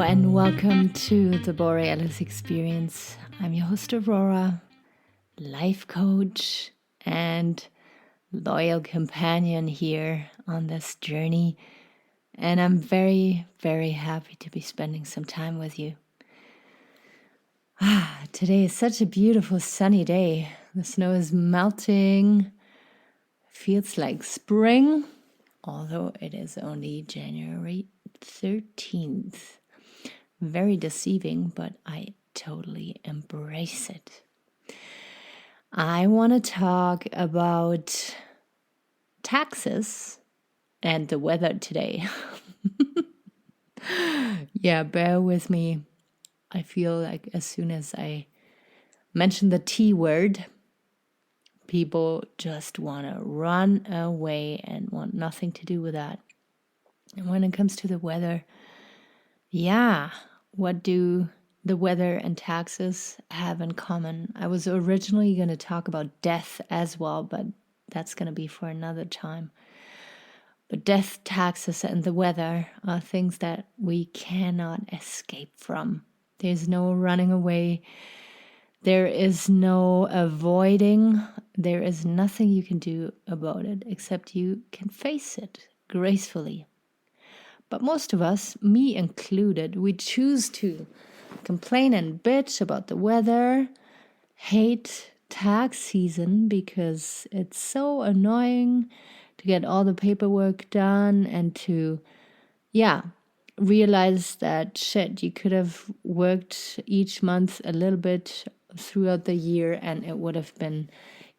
and welcome to the Borealis Experience. I'm your host Aurora, life coach and loyal companion here on this journey. And I'm very, very happy to be spending some time with you. Today is such a beautiful sunny day. The snow is melting. Feels like spring, although it is only January 13th. Very deceiving, but I totally embrace it. I want to talk about taxes and the weather today. Yeah, bear with me. I feel like as soon as I mention the T word, people just want to run away and want nothing to do with that. And when it comes to the weather, what do the weather and taxes have in common? I was originally going to talk about death as well, but that's going to be for another time. But death, taxes, and the weather are things that we cannot escape from. There's no running away. There is no avoiding. There is nothing you can do about it except you can face it gracefully. But most of us, me included, we choose to complain and bitch about the weather, hate tax season because it's so annoying to get all the paperwork done and to, realize that you could have worked each month a little bit throughout the year and it would have been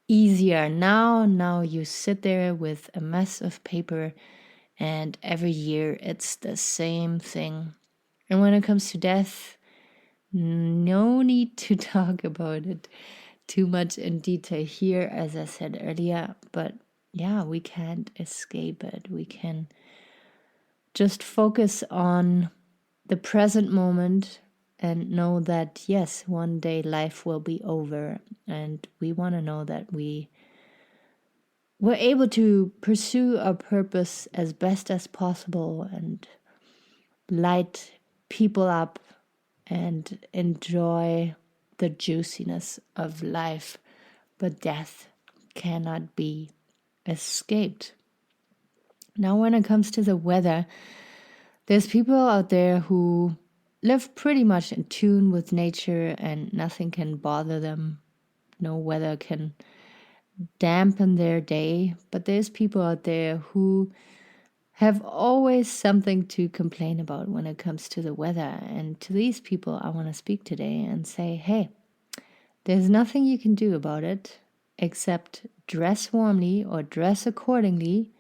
easier. Now you sit there with a mess of paper. And every year it's the same thing. And when it comes to death, no need to talk about it too much in detail here, as I said earlier. But we can't escape it. We can just focus on the present moment and know that, yes, one day life will be over. And we want to know that we're able to pursue our purpose as best as possible and light people up and enjoy the juiciness of life. But death cannot be escaped. Now, when it comes to the weather, there's people out there who live pretty much in tune with nature and nothing can bother them. No weather can dampen their day, but there's people out there who have always something to complain about when it comes to the weather. And to these people, I want to speak today and say, hey, there's nothing you can do about it except dress warmly or dress accordingly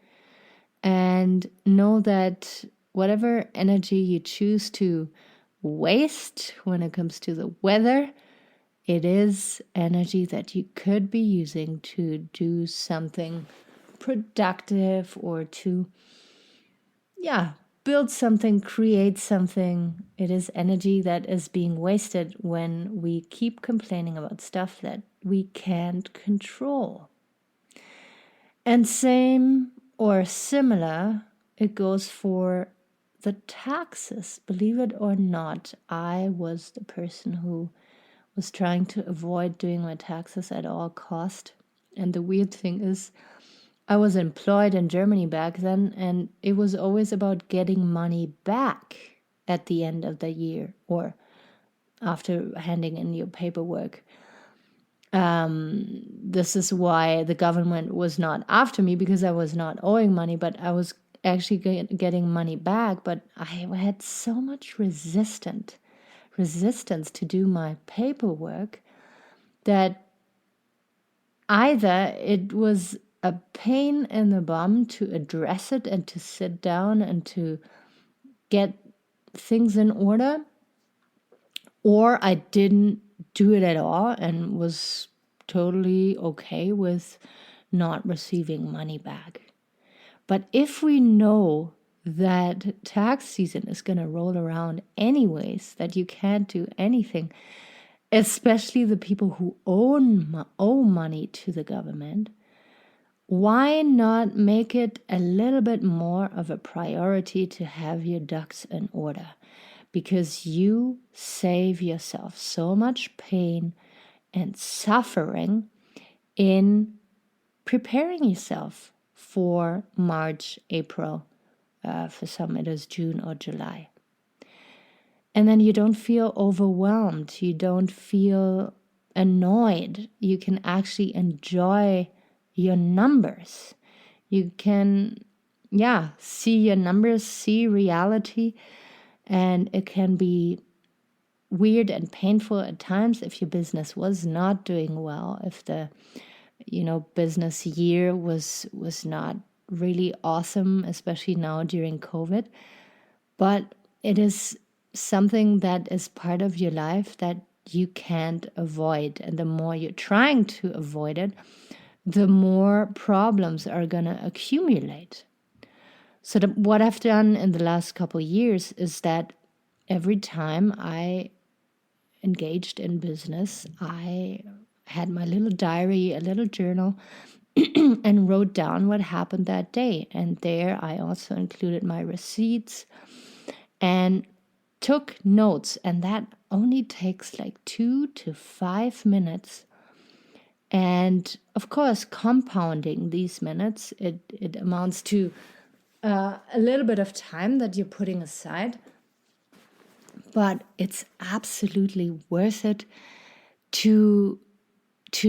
and know that whatever energy you choose to waste when it comes to the weather, it is energy that you could be using to do something productive or to, build something, create something. It is energy that is being wasted when we keep complaining about stuff that we can't control. And same or similar, it goes for the taxes. Believe it or not, I was the person who was trying to avoid doing my taxes at all cost. And the weird thing is, I was employed in Germany back then, and it was always about getting money back at the end of the year or after handing in your paperwork. This is why the government was not after me, because I was not owing money, but I was actually getting money back. But I had so much resistance to do my paperwork that either it was a pain in the bum to address it and to sit down and to get things in order, or I didn't do it at all and was totally okay with not receiving money back. But if we know that tax season is going to roll around anyways, that you can't do anything, especially the people who owe money to the government, why not make it a little bit more of a priority to have your ducks in order? because you save yourself so much pain and suffering in preparing yourself for March, April. For some, it is June or July. And then you don't feel overwhelmed. You don't feel annoyed. You can actually enjoy your numbers. You can, see your numbers, see reality. And it can be weird and painful at times if your business was not doing well, if the business year was not really awesome, especially now during COVID. But it is something that is part of your life that you can't avoid. And the more you're trying to avoid it, the more problems are going to accumulate. So what I've done in the last couple of years is that every time I engaged in business, I had my little diary, a little journal, and wrote down what happened that day. And there I also included my receipts and took notes. And that only takes like 2 to 5 minutes. And of course, compounding these minutes, it amounts to a little bit of time that you're putting aside. But it's absolutely worth it to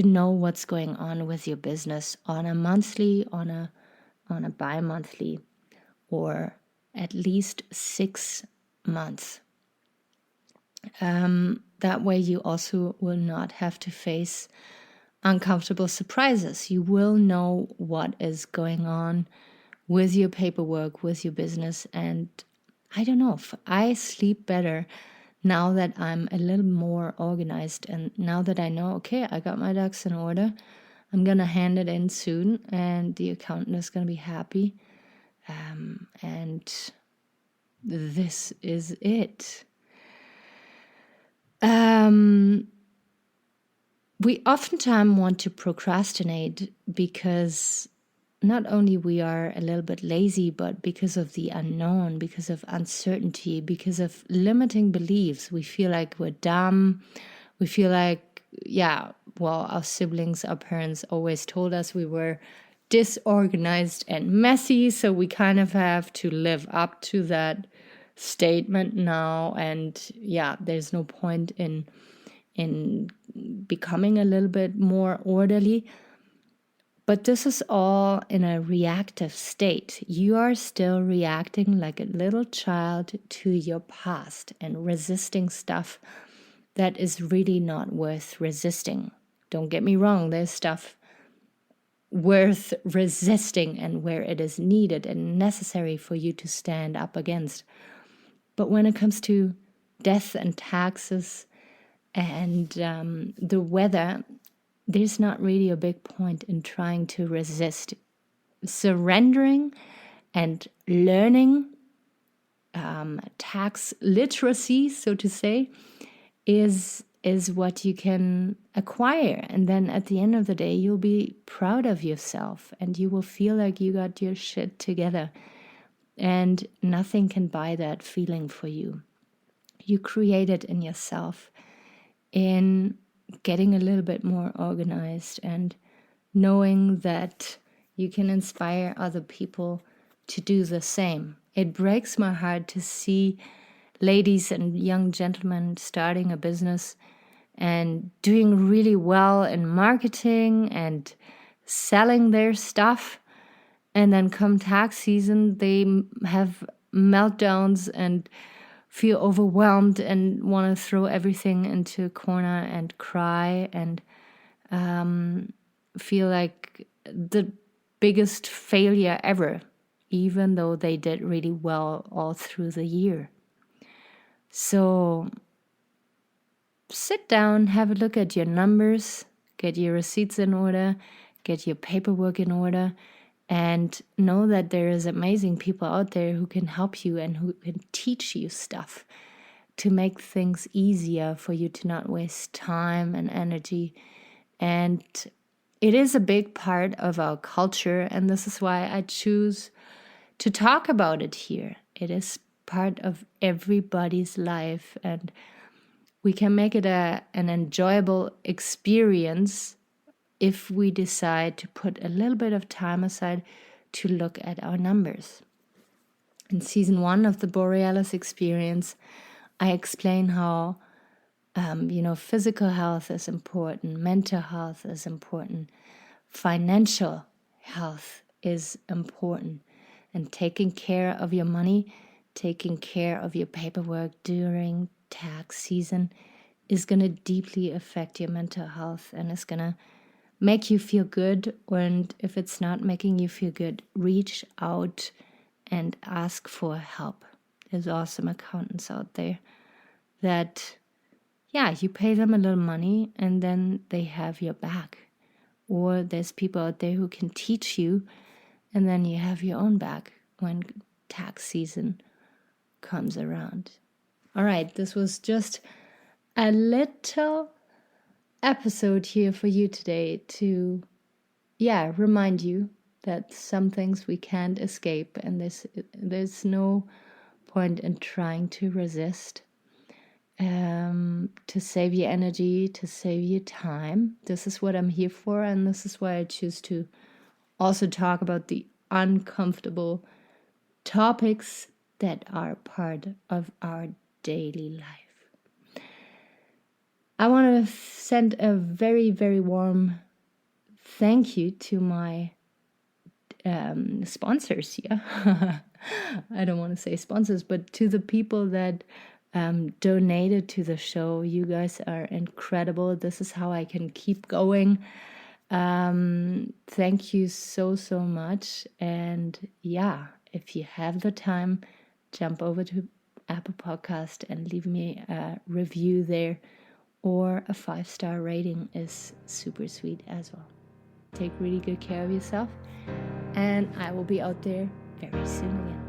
know what's going on with your business on a monthly, on a bi-monthly, or at least 6 months. That way you also will not have to face uncomfortable surprises. You will know what is going on with your paperwork, with your business. And I don't know, if I sleep better now that I'm a little more organized, and now that I know, okay, I got my ducks in order, I'm going to hand it in soon, and the accountant is going to be happy. And this is it. We oftentimes want to procrastinate because not only we are a little bit lazy, but because of the unknown, because of uncertainty, because of limiting beliefs. We feel like we're dumb. We feel like, our siblings, our parents always told us we were disorganized and messy. So we kind of have to live up to that statement now. And there's no point in becoming a little bit more orderly. But this is all in a reactive state. You are still reacting like a little child to your past and resisting stuff that is really not worth resisting. Don't get me wrong, there's stuff worth resisting and where it is needed and necessary for you to stand up against. But when it comes to death and taxes and the weather, there's not really a big point in trying to resist. Surrendering and learning tax literacy, so to say, is what you can acquire. And then at the end of the day, you'll be proud of yourself and you will feel like you got your shit together. And nothing can buy that feeling for you. You create it in yourself in getting a little bit more organized and knowing that you can inspire other people to do the same. It breaks my heart to see ladies and young gentlemen starting a business and doing really well in marketing and selling their stuff. And then come tax season, they have meltdowns and feel overwhelmed and want to throw everything into a corner and cry and feel like the biggest failure ever, even though they did really well all through the year. So sit down, have a look at your numbers, get your receipts in order, get your paperwork in order, and know that there is amazing people out there who can help you and who can teach you stuff to make things easier for you to not waste time and energy. And it is a big part of our culture, and this is why I choose to talk about it here. It is part of everybody's life, and we can make it an enjoyable experience if we decide to put a little bit of time aside to look at our numbers. In season 1 of the Borealis experience, I explain how physical health is important, mental health is important, financial health is important, and taking care of your money, taking care of your paperwork during tax season is going to deeply affect your mental health and is going to make you feel good. And if it's not making you feel good, reach out and ask for help. There's awesome accountants out there that, you pay them a little money and then they have your back. Or there's people out there who can teach you and then you have your own back when tax season comes around. All right, this was just a little episode here for you today to, remind you that some things we can't escape, and there's no point in trying to resist. To save your energy, to save your time. This is what I'm here for, and this is why I choose to also talk about the uncomfortable topics that are part of our daily life. I want to send a very, very warm thank you to my sponsors here. I don't want to say sponsors, but to the people that donated to the show. You guys are incredible. This is how I can keep going. Thank you so much. And if you have the time, jump over to Apple Podcast and leave me a review there, or a 5-star rating is super sweet as well. Take really good care of yourself, and I will be out there very soon again.